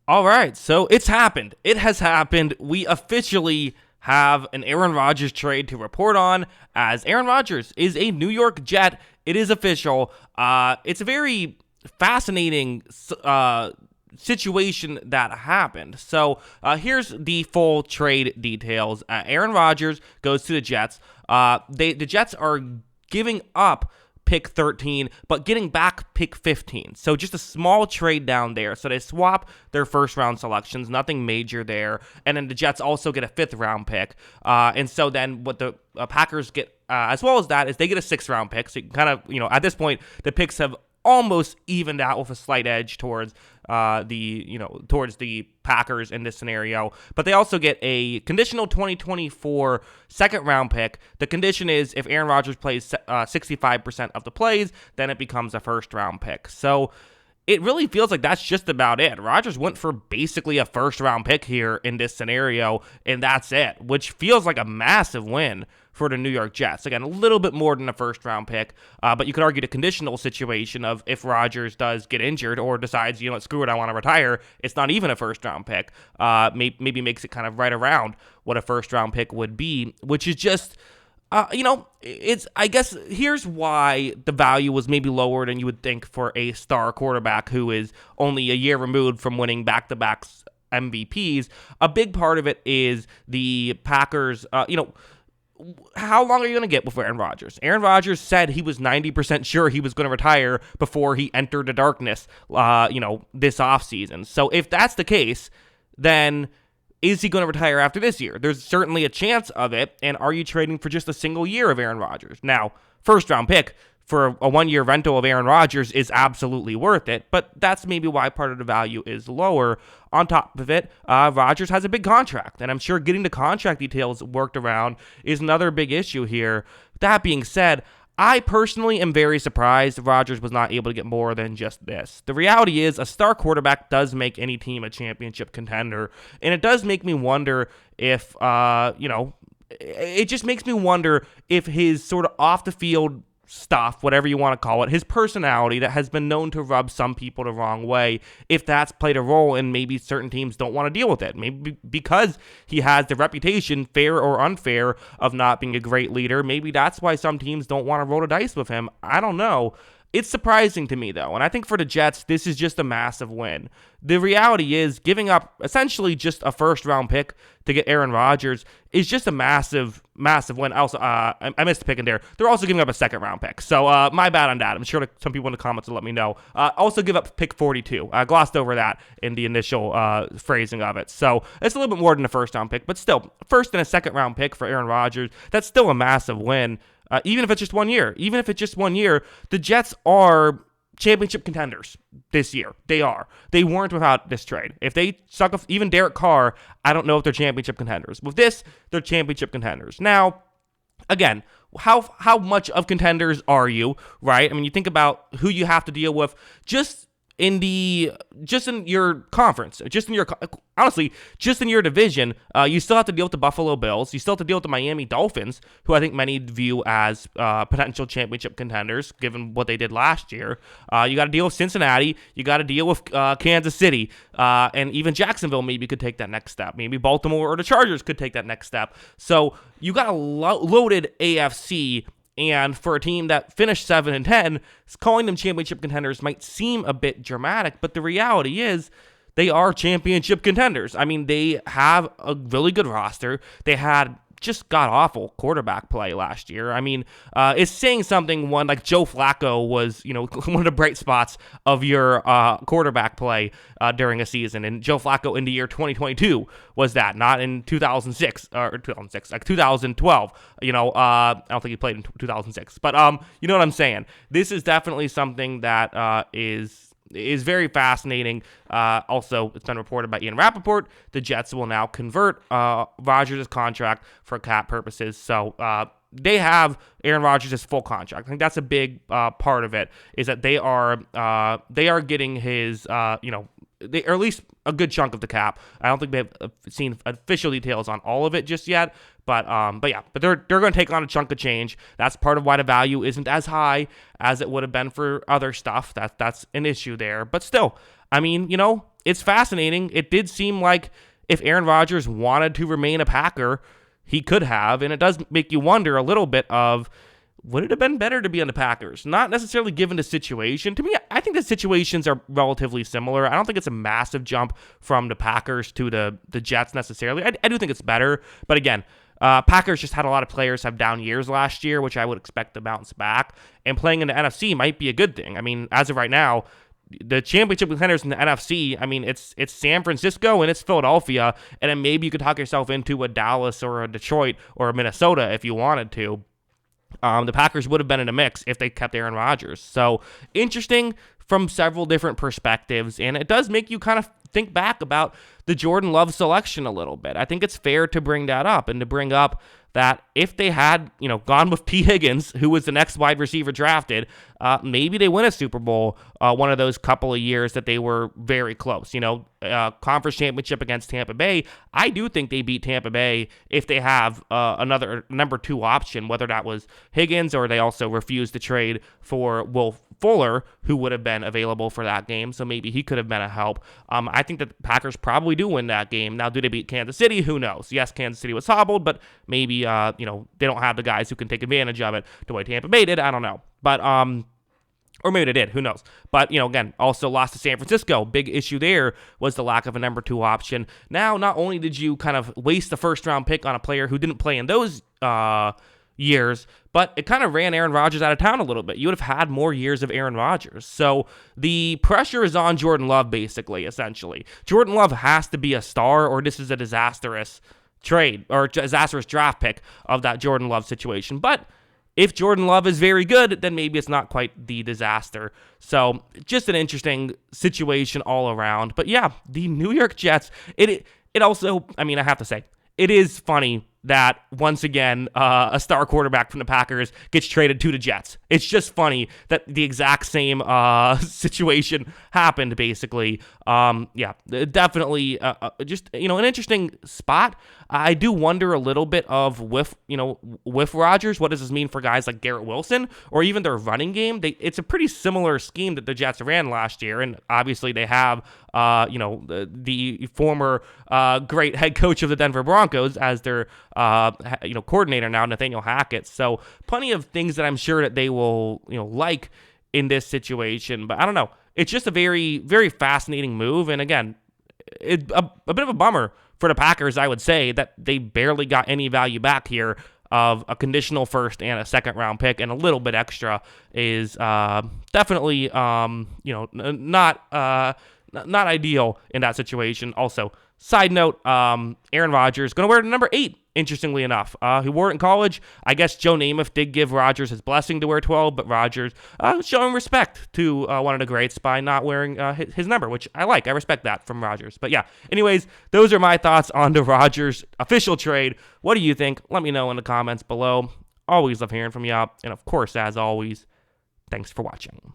All right, so it's happened. It has happened. We officially have an Aaron Rodgers trade to report on, as Aaron Rodgers is a New York Jet. It is official. It's a very fascinating situation that happened. So here's the full trade details. Aaron Rodgers goes to the Jets. The Jets are giving up pick 13, but getting back pick 15. So just a small trade down there. So they swap their first round selections, nothing major there. And then the Jets also get a fifth round pick. And so then what the Packers get, as well as that, is they get a sixth round pick. So you can kind of, at this point, the picks have almost evened out with a slight edge towards towards the Packers in this scenario. But they also get a conditional 2024 second round pick. The condition is if Aaron Rodgers plays 65% of the plays, then it becomes a first round pick. So it really feels like that's just about it. Rodgers went for basically a first round pick here in this scenario, and that's it, which feels like a massive win for the New York Jets. Again, a little bit more than a first round pick, but you could argue the conditional situation of if Rodgers does get injured or decides, screw it, I want to retire, it's not even a first round pick. Maybe makes it kind of right around what a first round pick would be, which is just, I guess here's why the value was maybe lower than you would think for a star quarterback who is only a year removed from winning back-to-back MVPs. A big part of it is the Packers, how long are you going to get with Aaron Rodgers? Aaron Rodgers said he was 90% sure he was going to retire before he entered the darkness, this offseason. So if that's the case, then is he going to retire after this year? There's certainly a chance of it. And are you trading for just a single year of Aaron Rodgers? Now, first round pick for a 1-year rental of Aaron Rodgers is absolutely worth it, but that's maybe why part of the value is lower. On top of it, Rodgers has a big contract, and I'm sure getting the contract details worked around is another big issue here. That being said, I personally am very surprised Rodgers was not able to get more than just this. The reality is a star quarterback does make any team a championship contender, and it does make me wonder if, it just makes me wonder if his sort of off-the-field stuff, whatever you want to call it, his personality that has been known to rub some people the wrong way, if that's played a role and maybe certain teams don't want to deal with it. Maybe because he has the reputation, fair or unfair, of not being a great leader. Maybe that's why some teams don't want to roll the dice with him. I don't know. It's surprising to me, though, and I think for the Jets, this is just a massive win. The reality is giving up essentially just a first-round pick to get Aaron Rodgers is just a massive, massive win. Also, I missed a pick in there. They're also giving up a second-round pick, so my bad on that. I'm sure some people in the comments will let me know. Also give up pick 42. I glossed over that in the initial phrasing of it. So it's a little bit more than a first-round pick, but still, first and a second-round pick for Aaron Rodgers, that's still a massive win. Even if it's just 1 year. Even if it's just 1 year, the Jets are championship contenders this year. They are. They weren't without this trade. If they suck off even Derek Carr, I don't know if they're championship contenders. With this, they're championship contenders. Now, again, how much of contenders are you, right? I mean, you think about who you have to deal with just in your conference, just in your division. You still have to deal with the Buffalo Bills. You still have to deal with the Miami Dolphins, who I think many view as potential championship contenders, given what they did last year. You got to deal with Cincinnati. You got to deal with Kansas City, and even Jacksonville maybe could take that next step. Maybe Baltimore or the Chargers could take that next step. So you got a loaded AFC. And for a team that finished 7-10, calling them championship contenders might seem a bit dramatic, but the reality is they are championship contenders. I mean, they have a really good roster. They had just god-awful quarterback play last year. I mean, it's saying something when, like, Joe Flacco was, one of the bright spots of your quarterback play during a season. And Joe Flacco in the year 2022 was that, not in 2006, like 2012. I don't think he played in 2006. But you know what I'm saying? This is definitely something that is very fascinating. Also, it's been reported by Ian Rappaport, the Jets will now convert Rodgers' contract for cap purposes. So they have Aaron Rodgers' full contract. I think that's a big part of it, is that they are getting his, or at least a good chunk of the cap. I don't think they've seen official details on all of it just yet. But they're going to take on a chunk of change. That's part of why the value isn't as high as it would have been for other stuff. That's an issue there. But still, I mean, it's fascinating. It did seem like if Aaron Rodgers wanted to remain a Packer, he could have, and it does make you wonder a little bit of, would it have been better to be on the Packers? Not necessarily given the situation. To me, I think the situations are relatively similar. I don't think it's a massive jump from the Packers to the Jets necessarily. I do think it's better, but again, Packers just had a lot of players have down years last year, which I would expect to bounce back, and playing in the NFC might be a good thing. I mean, as of right now, the championship contenders in the NFC, I mean, it's San Francisco and it's Philadelphia, and then maybe you could talk yourself into a Dallas or a Detroit or a Minnesota if you wanted to. The Packers would have been in a mix if they kept Aaron Rodgers. So interesting from several different perspectives, and it does make you kind of think back about the Jordan Love selection a little bit. I think it's fair to bring that up and to bring up that if they had, gone with P. Higgins, who was the next wide receiver drafted, maybe they win a Super Bowl one of those couple of years that they were very close. Conference championship against Tampa Bay. I do think they beat Tampa Bay if they have another number 2 option, whether that was Higgins or they also refused to trade for Will Fuller, who would have been available for that game, so maybe he could have been a help. I think that the Packers probably do win that game. Now, do they beat Kansas City? Who knows? Yes, Kansas City was hobbled, but maybe they don't have the guys who can take advantage of it the way Tampa Bay did. I don't know, but or maybe they did. Who knows? But, again, also lost to San Francisco. Big issue there was the lack of a number 2 option. Now, not only did you kind of waste the first-round pick on a player who didn't play in those years, but it kind of ran Aaron Rodgers out of town a little bit. You would have had more years of Aaron Rodgers. So the pressure is on Jordan Love, basically, essentially. Jordan Love has to be a star, or this is a disastrous trade or disastrous draft pick of that Jordan Love situation. But if Jordan Love is very good, then maybe it's not quite the disaster. So just an interesting situation all around. But yeah, the New York Jets, it also, I mean, I have to say, it is funny that once again, a star quarterback from the Packers gets traded to the Jets. It's just funny that the exact same situation happened, basically. Yeah, definitely just, an interesting spot. I do wonder a little bit of with Rodgers, what does this mean for guys like Garrett Wilson or even their running game? It's a pretty similar scheme that the Jets ran last year, and obviously they have, the former great head coach of the Denver Broncos as their coordinator now, Nathaniel Hackett. So plenty of things that I'm sure that they will, like in this situation. But I don't know. It's just a very, very fascinating move. And again, a bit of a bummer for the Packers, I would say, that they barely got any value back here of a conditional first and a second round pick, and a little bit extra is definitely, not ideal in that situation. Also, side note, Aaron Rodgers going to wear number 8, interestingly enough. He wore it in college. I guess Joe Namath did give Rodgers his blessing to wear 12, but Rodgers showing respect to one of the greats by not wearing his number, which I like. I respect that from Rodgers. But yeah, anyways, those are my thoughts on the Rodgers official trade. What do you think? Let me know in the comments below. Always love hearing from you. And of course, as always, thanks for watching.